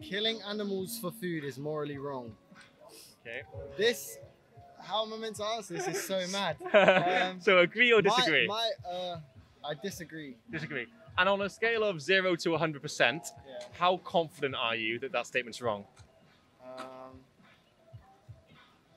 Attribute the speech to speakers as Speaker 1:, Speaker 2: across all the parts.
Speaker 1: Killing animals for food is morally wrong.
Speaker 2: Okay.
Speaker 1: This, how am I meant to answer this? Is so mad.
Speaker 2: So agree or disagree?
Speaker 1: I disagree.
Speaker 2: Disagree. And on a scale of 0 to 100%,
Speaker 1: Yeah.
Speaker 2: how confident are you that that statement's wrong?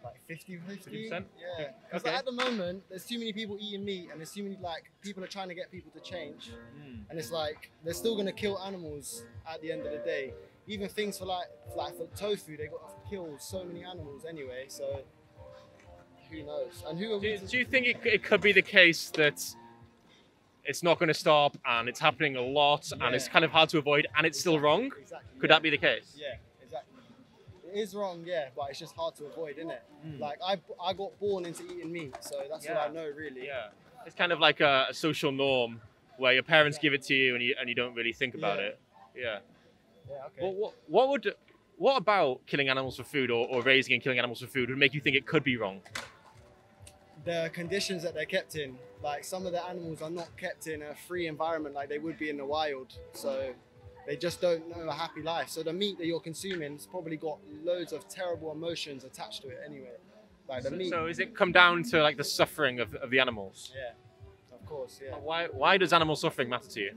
Speaker 1: Like 50-50?
Speaker 2: 50%?
Speaker 1: Yeah. Because
Speaker 2: Okay.
Speaker 1: at the moment, there's too many people eating meat, and there's too many, like, people are trying to get people to change. And it's like, they're still going to kill animals at the end of the day. Even things for for tofu, they got to kill so many animals anyway, so who knows? And who are we
Speaker 2: Do you think it could be the case that it's not going to stop and it's happening a lot and it's kind of hard to avoid and it's still wrong?
Speaker 1: Exactly.
Speaker 2: Could that be the case?
Speaker 1: Yeah, exactly. It is wrong, yeah, but it's just hard to avoid, isn't it? Like, I got born into eating meat, so that's what I know, really.
Speaker 2: Yeah. It's kind of like a social norm where your parents give it to you and you don't really think about
Speaker 1: Yeah.
Speaker 2: it. Yeah.
Speaker 1: Yeah, okay.
Speaker 2: Well, what about killing animals for food or raising and killing animals for food would make you think it could be wrong?
Speaker 1: The conditions that they're kept in, like some of the animals are not kept in a free environment like they would be in the wild, so they just don't know a happy life. So the meat that you're consuming has probably got loads of terrible emotions attached to it anyway. Like the meat.
Speaker 2: So is it come down to like the suffering of the animals?
Speaker 1: Yeah, of course, yeah.
Speaker 2: Why does animal suffering matter to you?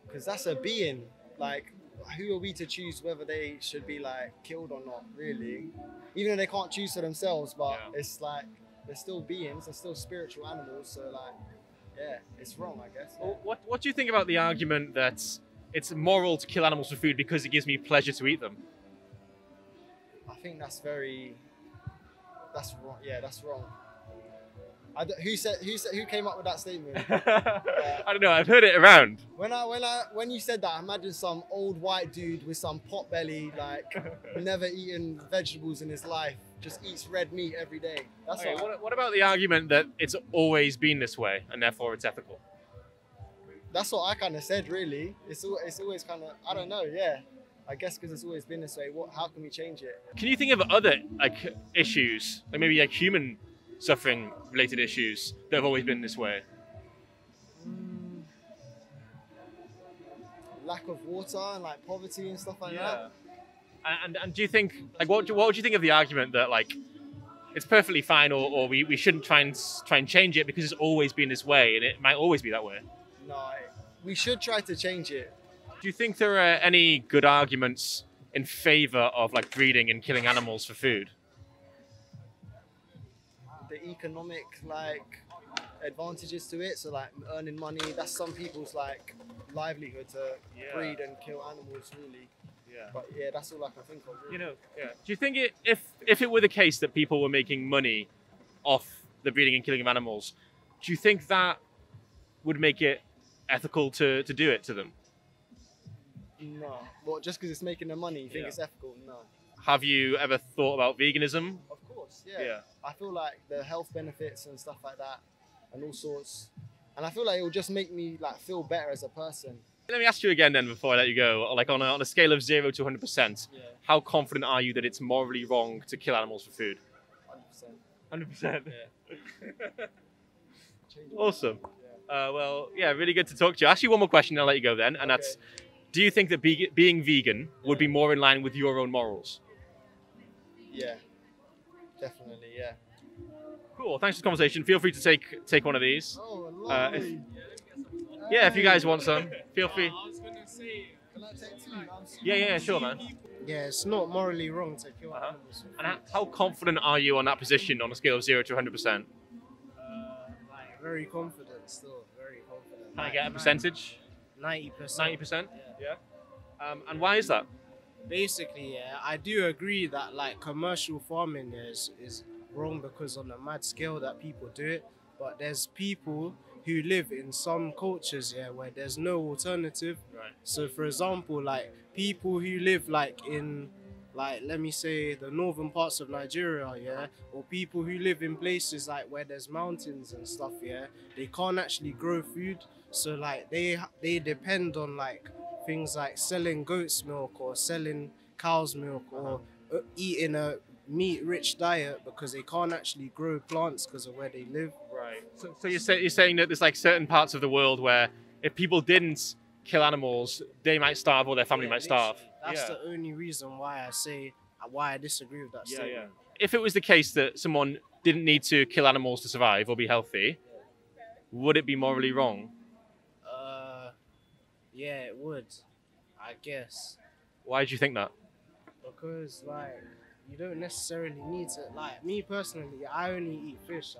Speaker 1: Because that's a being. Like, who are we to choose whether they should be like killed or not? Really, even though they can't choose for themselves, but it's like they're still beings, they're still spiritual animals. So like, yeah, it's wrong, I guess. Yeah.
Speaker 2: Well, what do you think about the argument that it's moral to kill animals for food because it gives me pleasure to eat them?
Speaker 1: I think that's wrong. Yeah, that's wrong. Who came up with that statement?
Speaker 2: I don't know. I've heard it around.
Speaker 1: When you said that, I imagine some old white dude with some pot belly, like never eaten vegetables in his life, just eats red meat every day. That's
Speaker 2: Okay, what about the argument that it's always been this way and therefore it's ethical?
Speaker 1: That's what I kind of said, really. It's always kind of, I don't know, yeah. I guess because it's always been this way. How can we change it?
Speaker 2: Can you think of other like issues, like maybe like human suffering related issues that have always been this way?
Speaker 1: Lack of water and like poverty and stuff like that.
Speaker 2: And do you think, like, what would you think of the argument that like it's perfectly fine or we shouldn't try and change it because it's always been this way and it might always be that way?
Speaker 1: No, we should try to change it.
Speaker 2: Do you think there are any good arguments in favor of like breeding and killing animals for food?
Speaker 1: The economic like advantages to it, so like earning money, that's some people's like livelihood to breed and kill animals, really. Yeah. But yeah, that's all I can think of, really.
Speaker 2: You know, yeah. Do you think if it were the case that people were making money off the breeding and killing of animals, do you think that would make it ethical to do it to them?
Speaker 1: No. Well, just because it's making them money, you think it's ethical? No.
Speaker 2: Have you ever thought about veganism?
Speaker 1: Of course, yeah. I feel like the health benefits and stuff like that, and all sorts, and I feel like it will just make me like feel better as a person.
Speaker 2: Let me ask you again then before I let you go. Like on a scale of 0 to 100%, how confident are you that it's morally wrong to kill animals for food?
Speaker 1: 100%.
Speaker 2: 100%. Yeah. Awesome. Well, yeah, really good to talk to you. I'll ask you one more question and I'll let you go then, and that's, do you think that being vegan would be more in line with your own morals?
Speaker 1: Yeah, definitely, yeah.
Speaker 2: Cool, thanks for the conversation. Feel free to take one of these.
Speaker 1: Oh, lovely.
Speaker 2: If you guys want some, feel free.
Speaker 3: I was gonna say,
Speaker 1: can I take two?
Speaker 2: Yeah, sure, man.
Speaker 1: Yeah, it's not morally wrong to kill animals.
Speaker 2: And how confident are you on that position on a scale of 0 to 100%?
Speaker 1: Like, very confident still, very confident.
Speaker 2: Can I get a percentage?
Speaker 1: 90%.
Speaker 2: 90%? Yeah. And why is that?
Speaker 4: Basically, yeah, I do agree that like commercial farming is wrong because on a mad scale that people do it, but there's people who live in some cultures, where there's no alternative.
Speaker 2: Right.
Speaker 4: So for example, like people who live like in, like, let me say the northern parts of Nigeria, or people who live in places like where there's mountains and stuff, they can't actually grow food. So like they depend on like things like selling goat's milk or selling cow's milk or eating a meat-rich diet because they can't actually grow plants because of where they live.
Speaker 2: Right. So you're saying that there's like certain parts of the world where if people didn't kill animals, they might starve or their family might starve.
Speaker 4: That's
Speaker 2: Yeah.
Speaker 4: the only reason why I disagree with that statement.
Speaker 2: If it was the case that someone didn't need to kill animals to survive or be healthy, would it be morally wrong?
Speaker 4: Yeah, it would, I guess,
Speaker 2: Why do you think that?
Speaker 4: because like you don't necessarily need to. Like me personally, I only eat fish.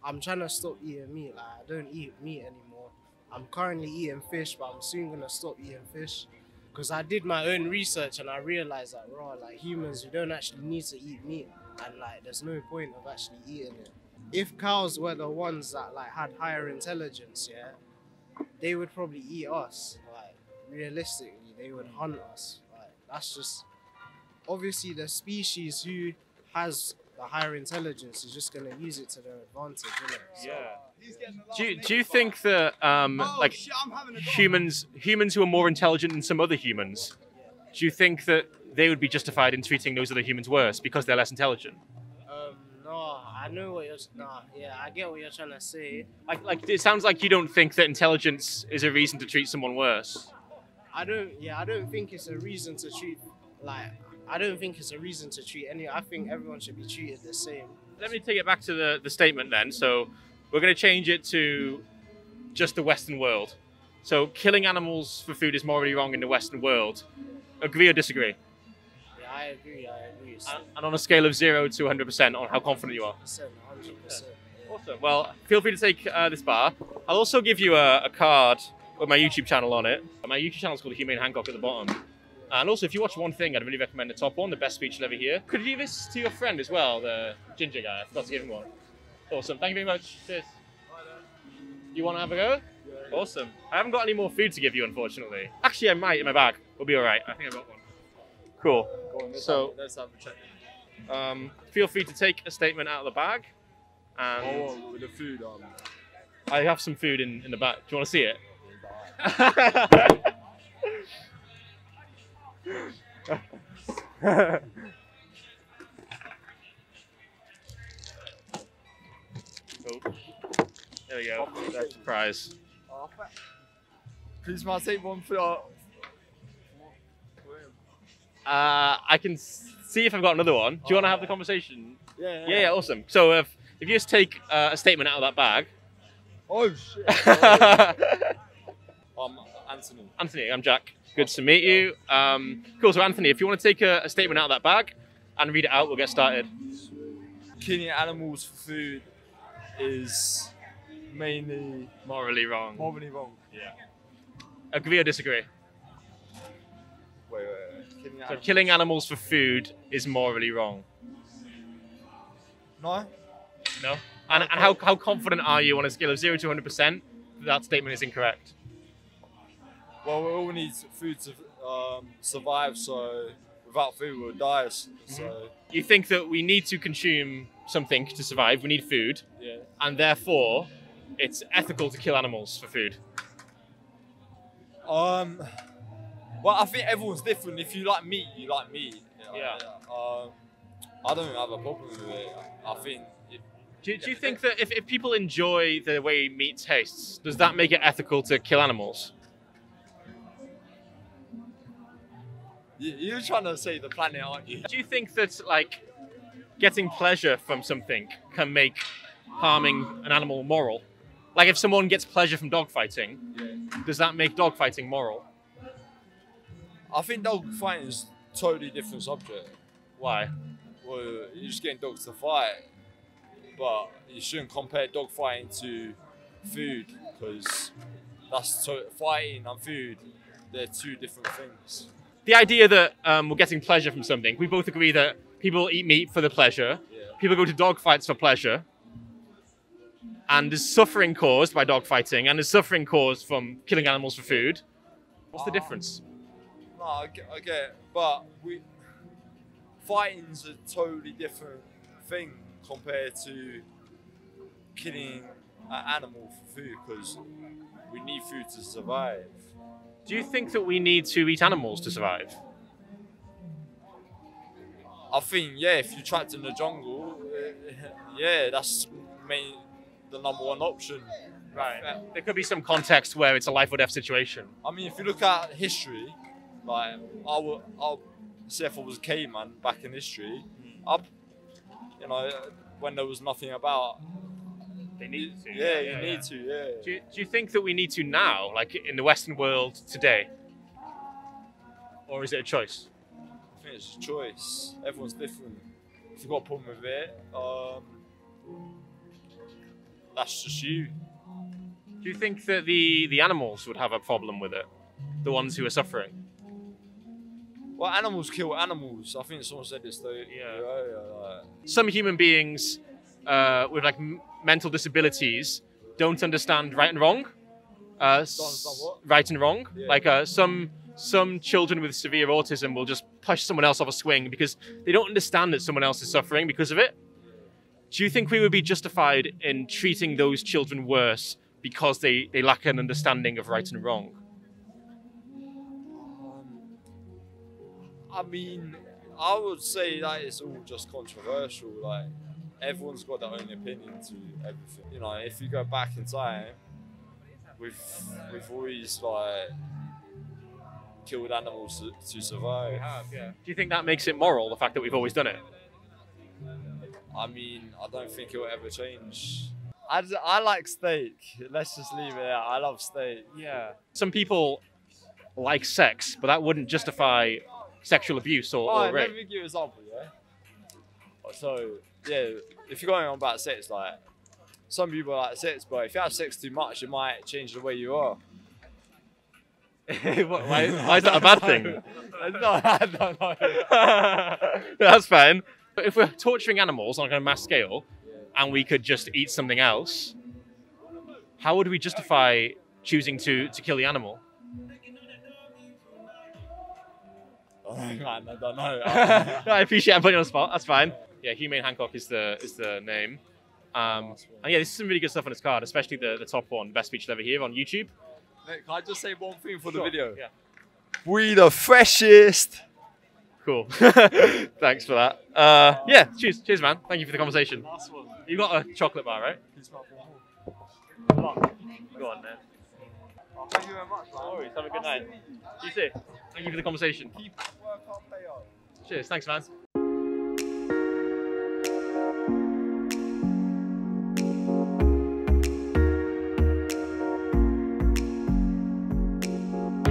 Speaker 4: I'm trying to stop eating meat. Like I don't eat meat anymore. I'm currently eating fish, but I'm soon gonna stop eating fish. Because I did my own research and I realized that like humans, we don't actually need to eat meat, and like there's no point of actually eating it. If cows were the ones that like had higher intelligence, yeah, they would probably eat us. Like realistically, they would hunt us. Like that's just obviously the species who has the higher intelligence is just gonna use it to their advantage, isn't it? So,
Speaker 2: Do you think that like humans who are more intelligent than some other humans, do you think that they would be justified in treating those other humans worse because they're less intelligent?
Speaker 4: no, I know what you're. Nah, yeah, I get what you're trying to say.
Speaker 2: Like it sounds like you don't think that intelligence is a reason to treat someone worse.
Speaker 4: I don't think it's a reason to treat I don't think it's a reason to treat any. I think everyone should be treated the same.
Speaker 2: Let me take it back to the statement then. So we're going to change it to just the Western world. So killing animals for food is morally wrong in the Western world. Agree or disagree?
Speaker 4: Yeah, I agree. So,
Speaker 2: And on a scale of 0 to 100% on how confident you are.
Speaker 4: 100%. Yeah.
Speaker 2: Awesome. Well, feel free to take this bar. I'll also give you a card with my YouTube channel on it. My YouTube channel is called Humane Hancock at the bottom. And also, if you watch one thing, I'd really recommend the top one, the best speech you'll ever hear. Could you give this to your friend as well, the ginger guy? I forgot to give him one. Awesome. Thank you very much. Cheers. You want to have a go? Yeah. Awesome. I haven't got any more food to give you, unfortunately. Actually, I might in my bag. We'll be all right. I think I got one. Cool.
Speaker 3: Go on, let's have a check.
Speaker 2: Feel free to take a statement out of the bag. And
Speaker 3: with the food on.
Speaker 2: I have some food in the back. Do you want to see it? Oh. There we go. That's the prize.
Speaker 3: Please, man, take one for
Speaker 2: I can see if I've got another one. Do you want to have the conversation?
Speaker 3: Yeah.
Speaker 2: Awesome. So if you just take a statement out of that bag.
Speaker 3: Oh shit. Anthony.
Speaker 2: Anthony, I'm Jack. Good to meet you. Cool. So Anthony, if you want to take a statement out of that bag and read it out, we'll get started.
Speaker 3: Killing animals for food is mainly
Speaker 2: Morally wrong.
Speaker 3: morally wrong.
Speaker 2: Yeah. Agree or disagree?
Speaker 3: Wait.
Speaker 2: So killing animals for food is morally wrong.
Speaker 3: No.
Speaker 2: No? And how confident are you on a scale of 0 to 100% that statement is incorrect?
Speaker 3: Well, we all need food to survive. So without food, we'll die. So
Speaker 2: You think that we need to consume something to survive, we need food,
Speaker 3: yeah.
Speaker 2: and therefore it's ethical to kill animals for food.
Speaker 3: Well, I think everyone's different. If you like meat, you like meat.
Speaker 2: Yeah.
Speaker 3: I don't have a problem with it. I think.
Speaker 2: Do you think that if people enjoy the way meat tastes, does that make it ethical to kill animals?
Speaker 3: You're trying to save the planet, aren't you?
Speaker 2: Do you think that like getting pleasure from something can make harming an animal moral? Like if someone gets pleasure from dogfighting, does that make dogfighting moral?
Speaker 3: I think dogfighting is a totally different subject.
Speaker 2: Why?
Speaker 3: Well, you're just getting dogs to fight, but you shouldn't compare dogfighting to food because fighting and food, they're two different things.
Speaker 2: The idea that we're getting pleasure from something, we both agree that people eat meat for the pleasure, people go to dogfights for pleasure, and there's suffering caused by dogfighting, and there's suffering caused from killing animals for food. What's the difference?
Speaker 3: No, I get it, but fighting's a totally different thing compared to killing an animal for food because we need food to survive.
Speaker 2: Do you think that we need to eat animals to survive?
Speaker 3: I think, yeah, if you're trapped in the jungle, yeah, that's the number one option.
Speaker 2: Right. There could be some context where it's a life or death situation.
Speaker 3: I mean, if you look at history, Like I'll say if I was a caveman back in history, you know, when there was nothing about.
Speaker 2: They need to.
Speaker 3: Yeah, you need to. Yeah.
Speaker 2: Do you think that we need to now, like in the Western world today, or is it a choice?
Speaker 3: I think it's a choice. Everyone's different. If you've got a problem with it, that's just you.
Speaker 2: Do you think that the animals would have a problem with it? The ones who are suffering?
Speaker 3: Well, animals kill animals. I think someone said this though. Yeah.
Speaker 2: Some human beings with like mental disabilities don't understand right and wrong. Right and wrong.
Speaker 3: Yeah.
Speaker 2: Like some children with severe autism will just push someone else off a swing because they don't understand that someone else is suffering because of it. Do you think we would be justified in treating those children worse because they lack an understanding of right and wrong?
Speaker 3: I mean, I would say that it's all just controversial. Like, everyone's got their own opinion to everything. You know, if you go back in time, we've always like killed animals to survive.
Speaker 2: We have, yeah. Do you think that makes it moral, the fact that we've always done it?
Speaker 3: I mean, I don't think it'll ever change. I like steak. Let's just leave it there. I love steak.
Speaker 2: Yeah. Some people like sex, but that wouldn't justify sexual abuse or
Speaker 3: Let
Speaker 2: rape.
Speaker 3: me give you an example, yeah? So, yeah, if you're going on about sex, like, some people like sex, but if you have sex too much, it might change the way you are.
Speaker 2: Why is that a bad thing?
Speaker 3: No, I don't know.
Speaker 2: That's fine. But if we're torturing animals on a mass scale and we could just eat something else, how would we justify choosing to kill the animal?
Speaker 3: Oh, man, I don't know.
Speaker 2: No, I appreciate I'm putting you on the spot. That's fine. Yeah, Humane Hancock is the name. And yeah, this is some really good stuff on this card, especially the top one, best feature ever here on YouTube.
Speaker 3: Mate, can I just say one thing for the
Speaker 2: Sure,
Speaker 3: video?
Speaker 2: Yeah.
Speaker 3: We the freshest.
Speaker 2: Cool. Thanks for that. Yeah, cheers, man. Thank you for the conversation.
Speaker 4: Last one.
Speaker 2: You got a chocolate bar, right? Go on, man.
Speaker 3: Oh, thank you very much, man.
Speaker 2: No worries. Have a good night. You too. Thank you for the conversation.
Speaker 3: Keep work up, pay up.
Speaker 2: Cheers. Thanks, man.